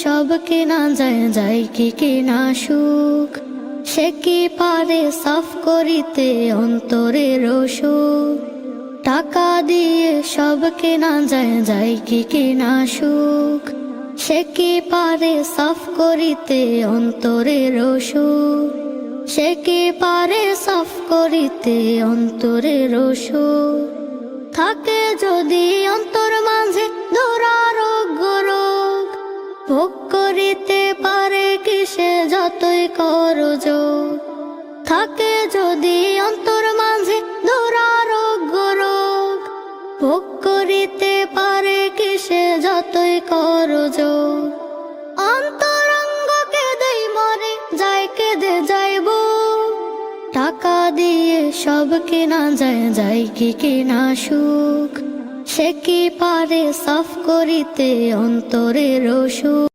সব কেনা যায়, যায় কি কেনা সুখ। সে কি পারে সাফ করিতে অন্তরের সুখ। টাকা দিয়ে সব কেনা যায়, যায় কি কেনা সুখ। সে কি পারে সাফ করিতে অন্তরের সুখ। সে কি পারে সাফ করিতে অন্তরের সুখ। থাকে যদি অন্তর মাঝে দুরারোগ্য রোগ, ভোগ করিতে পারে কিসে যতই করো যোগ। থাকে যদি অন্তর মাঝে দুরারোগ্য রোগ, ভোগ করিতে পারে কিসে যতই করো যোগ। অন্তরঙ্গ কেঁদেই মরে যায়, কেঁদে যাইব। টাকা দিয়ে সব কেনা যায়, যায় কি কেনা সুখ। সে কি পারে সাফ করিতে অন্তরের সুখ।